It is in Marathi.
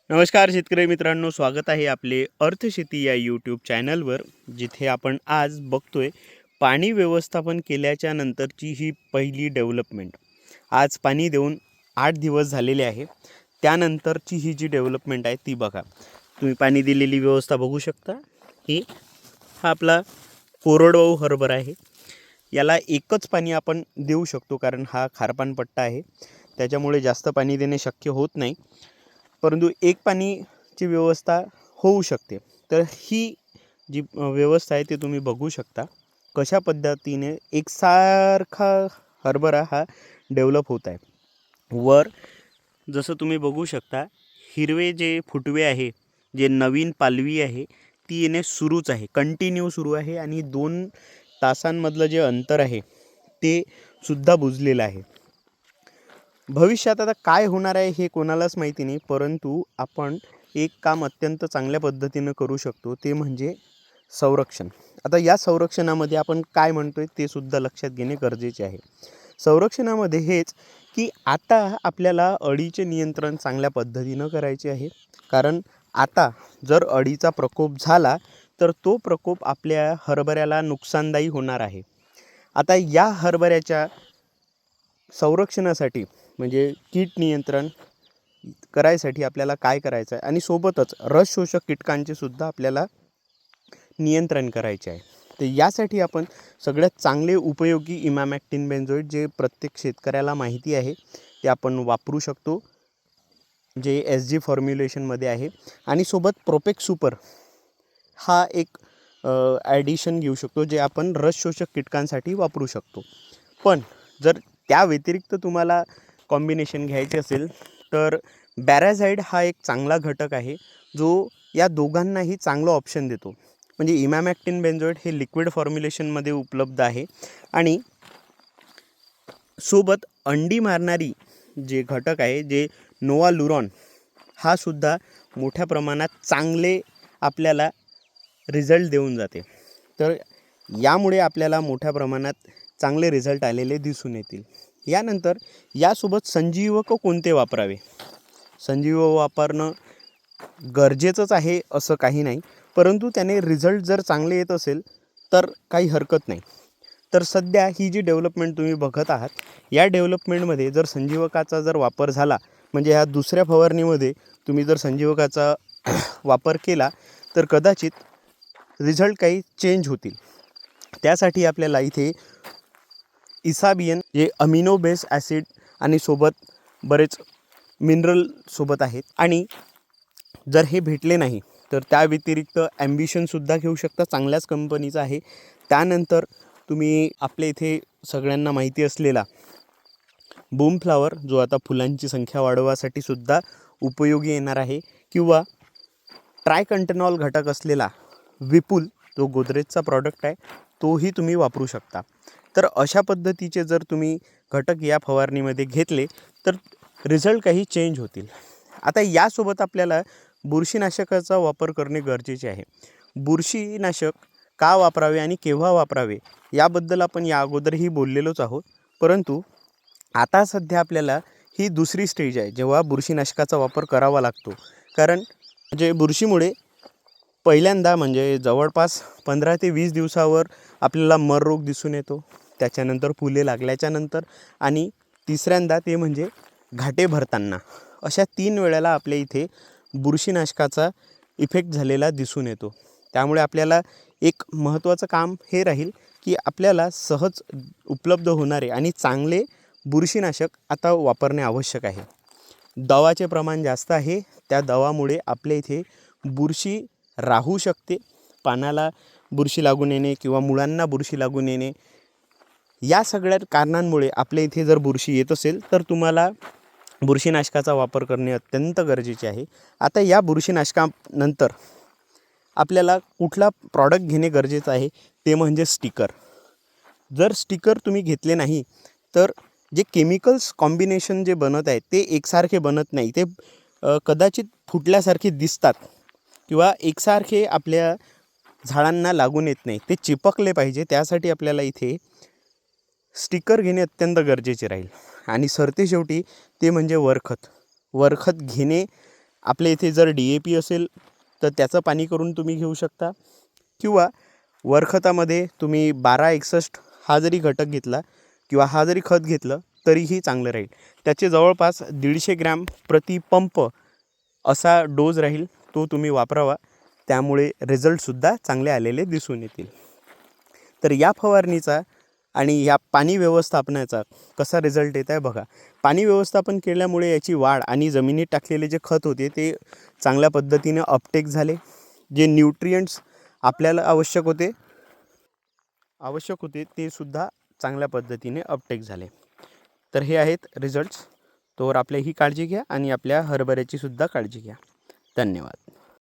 नमस्कार शेतकरी मित्रांनो, स्वागत आहे आपले अर्थशेती या यूट्यूब चॅनलवर, जिथे आपण आज बघतोय पाणी व्यवस्थापन केल्याच्या नंतरची ही पहिली डेव्हलपमेंट. आज पाणी देऊन 8 दिवस झालेले आहे. त्यानंतरची ही जी डेव्हलपमेंट आहे ती बघा. तुम्ही पाणी दिलेली व्यवस्था बघू शकता. हा आपला कोरडवाहू हरभरा आहे. याला एकच पाणी आपण देऊ शकतो, कारण हा खारपान पट्टा आहे, त्याच्यामुळे जास्त पाणी देणे शक्य होत नाही. परंतु एक पाणीची व्यवस्था होऊ शकते. तर ही जी व्यवस्था आहे ते तुम्ही बघू शकता कशा पद्धतीने एकसारखा हरभरा हा डेव्हलप होत आहे. वर जसं तुम्ही बघू शकता, हिरवे जे फुटवे आहे, जे नवीन पालवी आहे ती येणे सुरूच आहे, कंटिन्यू सुरू आहे. आणि 2 तासांमधलं जे अंतर आहे ते सुद्धा बुजलेलं आहे. भविष्यात आता काय होणार आहे हे कोणालाच माहिती नाही, परंतु आपण एक काम अत्यंत चांगल्या पद्धतीनं करू शकतो, ते म्हणजे संरक्षण. आता या संरक्षणामध्ये आपण काय म्हणतोय ते सुद्धा लक्षात घेणे गरजेचे आहे. संरक्षणामध्ये हेच की आता आपल्याला अळीचे नियंत्रण चांगल्या पद्धतीनं करायचे आहे. कारण आता जर अळीचा प्रकोप झाला तर तो प्रकोप आपल्या हरभऱ्याला नुकसानदायी होणार आहे. आता या हरभऱ्याच्या संरक्षणासाठी म्हणजे कीड नियंत्रण करायसाठी आपल्याला काय करायचं आहे, आणि सोबतच रस शोषक कीटकांचे सुद्धा आपल्याला नियंत्रण करायचे आहे. तर यासाठी आपण सगळ्यात चांगले उपयोगी इमॅमॅक्टिन बेंझोएट, जे प्रत्येक शेतकऱ्याला माहिती आहे, ते आपण वापरू शकतो, जे SG फॉर्म्युलेशनमध्ये आहे. आणि सोबत प्रोपेक्स सुपर हा एक ॲडिशन घेऊ शकतो, जे आपण रस शोषक कीटकांसाठी वापरू शकतो. पण जर त्या व्यतिरिक्त तुम्हाला कॉम्बिनेशन घ्यायचे असेल तर बॅराझाईड हा एक चांगला घटक आहे, जो या दोघांनाही चांगलं ऑप्शन देतो. म्हणजे इमॅमॅक्टिन बेंझोएट हे लिक्विड फॉर्म्युलेशनमध्ये उपलब्ध आहे. आणि सोबत अंडी मारणारी जे घटक आहे, जे नोवालुरॉन, हा सुद्धा मोठ्या प्रमाणात चांगले आपल्याला रिझल्ट देऊन जाते. तर यामुळे आपल्याला मोठ्या प्रमाणात चांगले रिझल्ट आलेले दिसून येतील. यानंतर यासोबत संजीवक कोणते वापरावे? संजीवक वापरणं गरजेचंच आहे असं काही नाही, परंतु त्याने रिझल्ट जर चांगले येत असेल तर काही हरकत नाही. तर सध्या ही जी डेव्हलपमेंट तुम्ही बघत आहात, या डेव्हलपमेंटमध्ये जर संजीवकाचा जर वापर झाला, म्हणजे ह्या दुसऱ्या फवारणीमध्ये तुम्ही जर संजीवकाचा वापर केला तर कदाचित रिझल्ट काही चेंज होतील. त्यासाठी आपल्याला इथे इसाबियन, जे अमिनो बेस ॲसिड आणि सोबत बरेच मिनरल सोबत आहेत. आणि जर हे भेटले नाही तर त्या व्यतिरिक्त ॲम्बिशनसुद्धा घेऊ शकता, चांगल्याच कंपनीचा आहे. त्यानंतर तुम्ही आपल्या इथे सगळ्यांना माहिती असलेला बूम फ्लावर, जो आता फुलांची संख्या वाढवण्यासाठी सुद्धा उपयोगी येणार आहे, किंवा ट्रायकंटेनॉल घटक असलेला विपुल, जो गोदरेजचा प्रॉडक्ट आहे, तोही तुम्ही वापरू शकता. तर अशा पद्धतीचे जर तुम्ही घटक या फवारणीमध्ये घेतले तर रिझल्ट काही चेंज होतील. आता यासोबत आपल्याला बुरशीनाशकाचा वापर करणे गरजेचे आहे. बुरशीनाशक का वापरावे आणि केव्हा वापरावे याबद्दल आपण या अगोदरही बोललेलोच आहोत, परंतु आता सध्या आपल्याला ही दुसरी स्टेज आहे जेव्हा बुरशीनाशकाचा वापर करावा लागतो. कारण म्हणजे बुरशीमुळे पहिल्यांदा म्हणजे जवळपास 15 ते 20 दिवसावर आपल्याला मर रोग दिसून येतो, त्याच्यानंतर फुले लागल्याच्या नंतर, आणि तिसऱ्यांदा ते म्हणजे घाटे भरताना. अशा 3 वेळेला आपल्या इथे बुरशीनाशकाचा इफेक्ट झालेला दिसून येतो. त्यामुळे आपल्याला एक महत्त्वाचं काम हे राहील की आपल्याला सहज उपलब्ध होणारे आणि चांगले बुरशीनाशक आता वापरणे आवश्यक आहे. दवाचे प्रमाण जास्त आहे, त्या दवामुळे आपल्या इथे बुरशी राहू शकते. पानाला बुरशी लागून येणे किंवा मुळांना बुरशी लागून येणे, या सगळ्या कारणांमुळे आपल्या इथे जर बुरशी येत असेल तर तुम्हाला बुरशीनाशकाचा वापर करणे अत्यंत गरजेचे आहे. आता या बुरशीनाशकानंतर आपल्याला कुठला प्रॉडक्ट घेणे गरजेचं आहे, ते म्हणजे स्टिकर. जर स्टिकर तुम्ही घेतले नाही तर जे केमिकल्स कॉम्बिनेशन जे बनत आहे ते एकसारखे बनत नाही, ते कदाचित फुटल्यासारखे दिसतात किंवा एकसारखे आपल्या झाडांना लागून येत नाही, ते चिपकले पाहिजे. त्यासाठी आपल्याला इथे स्टिकर घेणे अत्यंत गरजेचे राहील. आणि सरतेशेवटी ते म्हणजे वरखत घेणे आपल्या इथे जर DAP असेल तर त्याचं पाणी करून तुम्ही घेऊ शकता, किंवा वरखतामध्ये तुम्ही 1261 हा जरी घटक घेतला किंवा हा जरी खत घेतलं तरीही चांगलं राहील. त्याचे जवळपास 150 ग्रॅम प्रति पंप असा डोस राहील, तो तुम्ही वापरावा. त्यामुळे रिझल्टसुद्धा चांगले आलेले दिसून येतील. तर या फवारणीचा आणि या पाणी व्यवस्थापनाचा कसा रिझल्ट येत आहे बघा. पाणी व्यवस्थापन केल्यामुळे याची वाढ आणि जमिनीत टाकलेले जे खत होते ते चांगल्या पद्धतीने अपटेक झाले. जे न्यूट्रियंट्स आपल्याला आवश्यक होते ते सुद्धा चांगल्या पद्धतीने अपटेक झाले. तर हे आहेत रिझल्ट्स. तोवर आपली ही काळजी घ्या आणि आपल्या हरभऱ्याची सुद्धा काळजी घ्या. धन्यवाद.